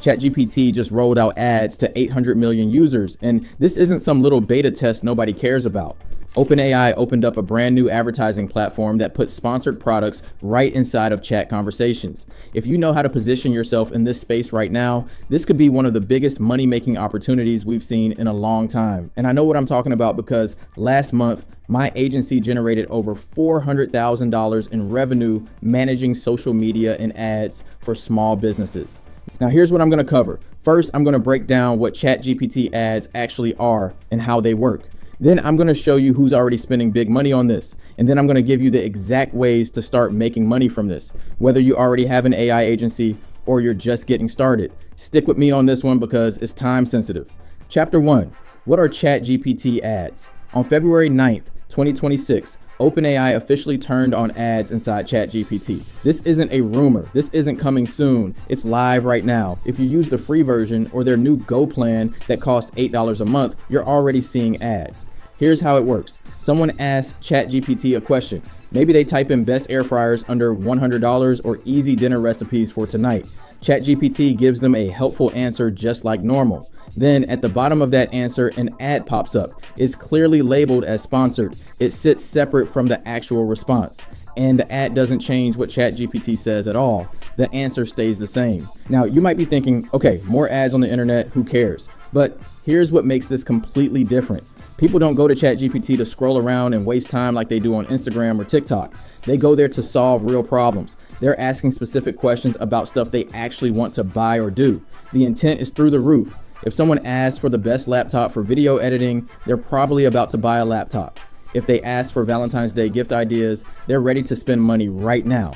ChatGPT just rolled out ads to 800 million users, and this isn't some little beta test nobody cares about. OpenAI opened up a brand new advertising platform that puts sponsored products right inside of chat conversations. If you know how to position yourself in this space right now, this could be one of the biggest money-making opportunities we've seen in a long time. And I know what I'm talking about because last month, my agency generated over $400,000 in revenue managing social media and ads for small businesses. Now, here's what I'm going to cover. First, I'm going to break down what ChatGPT ads actually are and how they work. Then I'm going to show you who's already spending big money on this. And then I'm going to give you the exact ways to start making money from this, whether you already have an AI agency or you're just getting started. Stick with me on this one because it's time sensitive. Chapter 1. What are ChatGPT ads? On February 9th, 2026, OpenAI officially turned on ads inside ChatGPT. This isn't a rumor. This isn't coming soon. It's live right now. If you use the free version or their new Go plan that costs $8 a month, you're already seeing ads. Here's how it works. Someone asks ChatGPT a question. Maybe they type in best air fryers under $100 or easy dinner recipes for tonight. ChatGPT gives them a helpful answer just like normal. Then at the bottom of that answer, an ad pops up. It's clearly labeled as sponsored. It sits separate from the actual response. And the ad doesn't change what ChatGPT says at all. The answer stays the same. Now, you might be thinking, okay, more ads on the internet, who cares? But here's what makes this completely different. People don't go to ChatGPT to scroll around and waste time like they do on Instagram or TikTok. They go there to solve real problems. They're asking specific questions about stuff they actually want to buy or do. The intent is through the roof. If someone asks for the best laptop for video editing, they're probably about to buy a laptop. If they ask for Valentine's Day gift ideas, they're ready to spend money right now.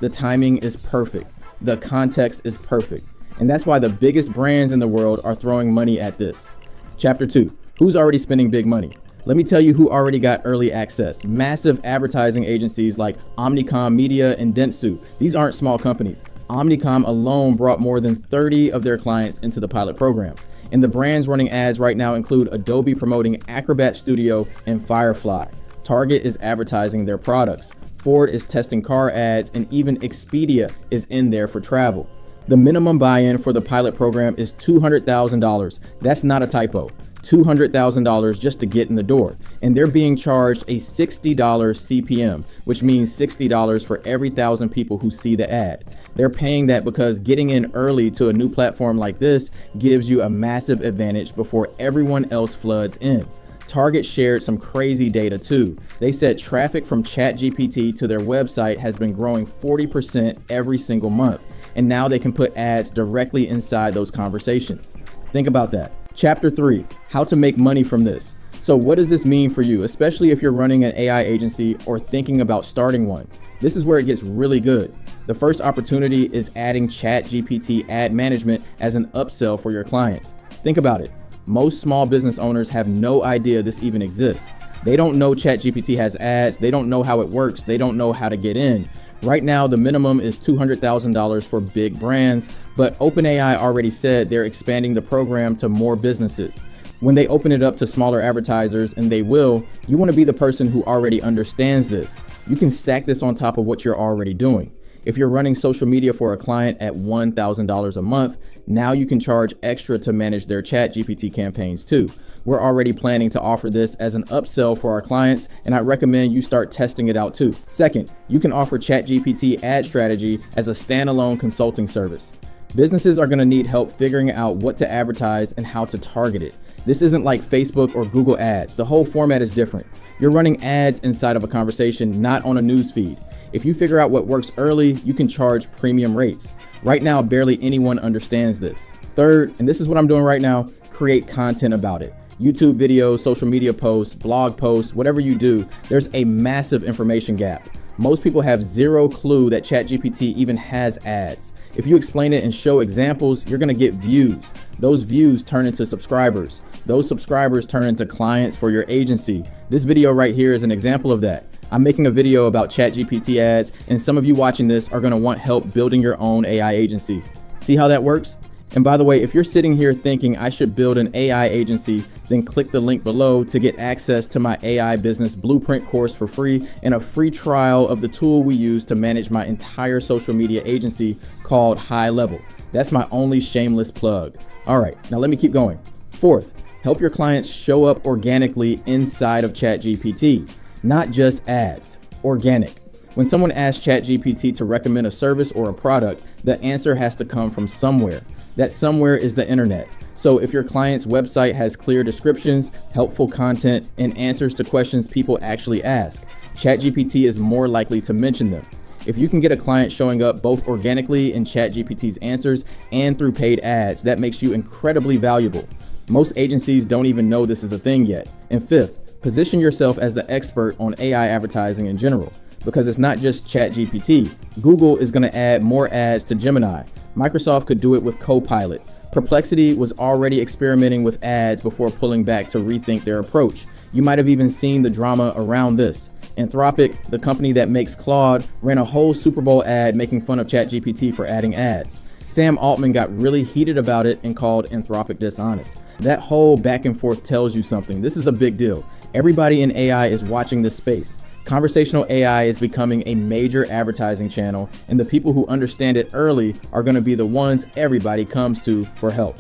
The timing is perfect. The context is perfect. And that's why the biggest brands in the world are throwing money at this. Chapter 2. Who's already spending big money? Let me tell you who already got early access. Massive advertising agencies like Omnicom Media and Dentsu. These aren't small companies. Omnicom alone brought more than 30 of their clients into the pilot program. And the brands running ads right now include Adobe promoting Acrobat Studio and Firefly. Target is advertising their products. Ford is testing car ads, and even Expedia is in there for travel. The minimum buy-in for the pilot program is $200,000. That's not a typo. $200,000 just to get in the door. And they're being charged a $60 CPM, which means $60 for every 1,000 people who see the ad. They're paying that because getting in early to a new platform like this gives you a massive advantage before everyone else floods in. Target shared some crazy data too. They said traffic from ChatGPT to their website has been growing 40% every single month. And now they can put ads directly inside those conversations. Think about that. Chapter 3, how to make money from this. So what does this mean for you, especially if you're running an AI agency or thinking about starting one? This is where it gets really good. The first opportunity is adding ChatGPT ad management as an upsell for your clients. Think about it. Most small business owners have no idea this even exists. They don't know ChatGPT has ads. They don't know how it works. They don't know how to get in. Right now, the minimum is $200,000 for big brands, but OpenAI already said they're expanding the program to more businesses. When they open it up to smaller advertisers, and they will, you want to be the person who already understands this. You can stack this on top of what you're already doing. If you're running social media for a client at $1,000 a month, now you can charge extra to manage their ChatGPT campaigns too. We're already planning to offer this as an upsell for our clients, and I recommend you start testing it out too. Second, you can offer ChatGPT ad strategy as a standalone consulting service. Businesses are going to need help figuring out what to advertise and how to target it. This isn't like Facebook or Google ads. The whole format is different. You're running ads inside of a conversation, not on a news feed. If you figure out what works early, you can charge premium rates. Right now, barely anyone understands this. Third, and this is what I'm doing right now, create content about it. YouTube videos, social media posts, blog posts, whatever you do, there's a massive information gap. Most people have zero clue that ChatGPT even has ads. If you explain it and show examples, you're gonna get views. Those views turn into subscribers. Those subscribers turn into clients for your agency. This video right here is an example of that. I'm making a video about ChatGPT ads, and some of you watching this are gonna want help building your own AI agency. See how that works? And by the way, if you're sitting here thinking I should build an AI agency, then click the link below to get access to my AI business blueprint course for free and a free trial of the tool we use to manage my entire social media agency called High Level. That's my only shameless plug. All right, now let me keep going. Fourth, help your clients show up organically inside of Chatgpt, not just ads, organic. When someone asks Chatgpt to recommend a service or a product, the answer has to come from somewhere. That somewhere is the internet. So if your client's website has clear descriptions, helpful content, and answers to questions people actually ask, Chatgpt is more likely to mention them. If you can get a client showing up both organically in Chatgpt's answers and through paid ads, that makes you incredibly valuable. Most agencies don't even know this is a thing yet. And fifth, position yourself as the expert on AI advertising in general, because it's not just Chatgpt. Google is going to add more ads to Gemini. Microsoft could do it with Copilot. Perplexity was already experimenting with ads before pulling back to rethink their approach. You might have even seen the drama around this. Anthropic, the company that makes Claude, ran a whole Super Bowl ad making fun of Chatgpt for adding ads. Sam Altman got really heated about it and called Anthropic dishonest. That whole back and forth tells you something. This is a big deal. Everybody in AI is watching this space. Conversational AI is becoming a major advertising channel, and the people who understand it early are going to be the ones everybody comes to for help.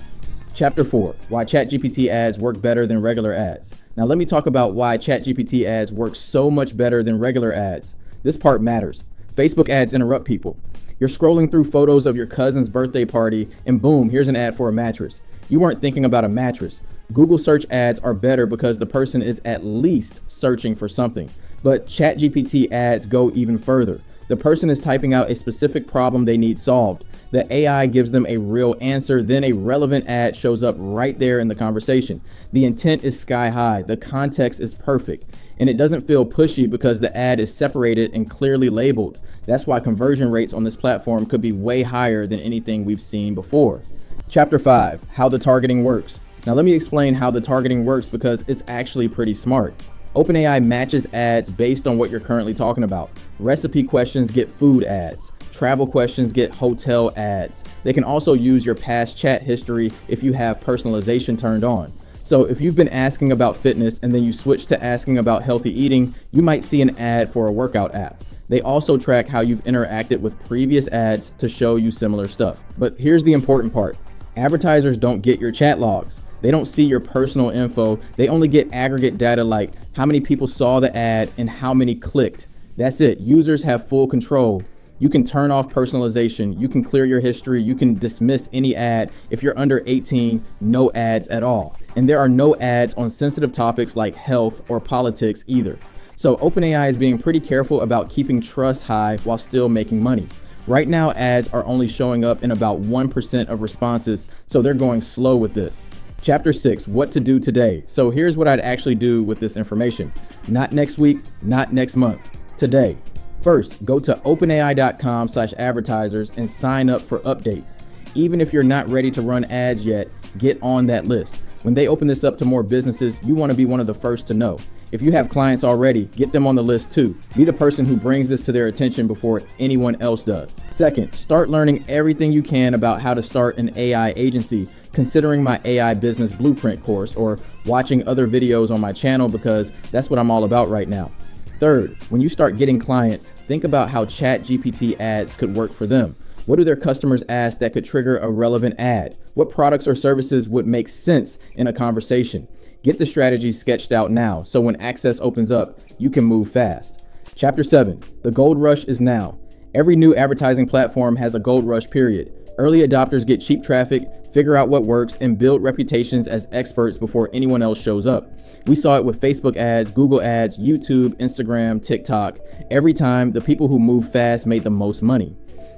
Chapter 4, why Chatgpt ads work better than regular ads. Now let me talk about why Chatgpt ads work so much better than regular ads. This part matters. Facebook ads interrupt people. You're scrolling through photos of your cousin's birthday party, and boom, here's an ad for a mattress. You weren't thinking about a mattress. Google search ads are better because the person is at least searching for something. But Chatgpt ads go even further. The person is typing out a specific problem they need solved. The AI gives them a real answer, then a relevant ad shows up right there in the conversation. The intent is sky high, the context is perfect, and it doesn't feel pushy because the ad is separated and clearly labeled. That's why conversion rates on this platform could be way higher than anything we've seen before. Chapter 5, how the targeting works. Now let me explain how the targeting works because it's actually pretty smart. OpenAI matches ads based on what you're currently talking about. Recipe questions get food ads. Travel questions get hotel ads. They can also use your past chat history if you have personalization turned on. So if you've been asking about fitness and then you switch to asking about healthy eating, you might see an ad for a workout app. They also track how you've interacted with previous ads to show you similar stuff. But here's the important part. Advertisers don't get your chat logs. They don't see your personal info. They only get aggregate data like how many people saw the ad and how many clicked. That's it. Users have full control. You can turn off personalization. You can clear your history. You can dismiss any ad. If you're under 18, no ads at all. And there are no ads on sensitive topics like health or politics either. So OpenAI is being pretty careful about keeping trust high while still making money. Right now, ads are only showing up in about 1% of responses, so they're going slow with this. Chapter 6, what to do today. So here's what I'd actually do with this information. Not next week, not next month, today. First, go to openai.com/advertisers and sign up for updates. Even if you're not ready to run ads yet, get on that list. When they open this up to more businesses, you want to be one of the first to know. If you have clients already, get them on the list too. Be the person who brings this to their attention before anyone else does. Second, start learning everything you can about how to start an AI agency, considering my AI Business Blueprint course or watching other videos on my channel because that's what I'm all about right now. Third, when you start getting clients, think about how Chatgpt ads could work for them. What do their customers ask that could trigger a relevant ad? What products or services would make sense in a conversation? Get the strategy sketched out now, so when access opens up, you can move fast. Chapter 7, the gold rush is now. Every new advertising platform has a gold rush period. Early adopters get cheap traffic, figure out what works, and build reputations as experts before anyone else shows up. We saw it with Facebook ads, Google ads, YouTube, Instagram, TikTok. Every time, the people who move fast made the most money.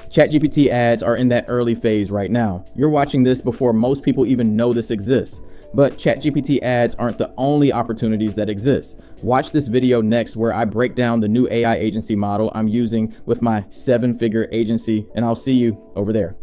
Chatgpt ads are in that early phase right now. You're watching this before most people even know this exists. But Chatgpt ads aren't the only opportunities that exist. Watch this video next where I break down the new AI agency model I'm using with my 7-figure agency, and I'll see you over there.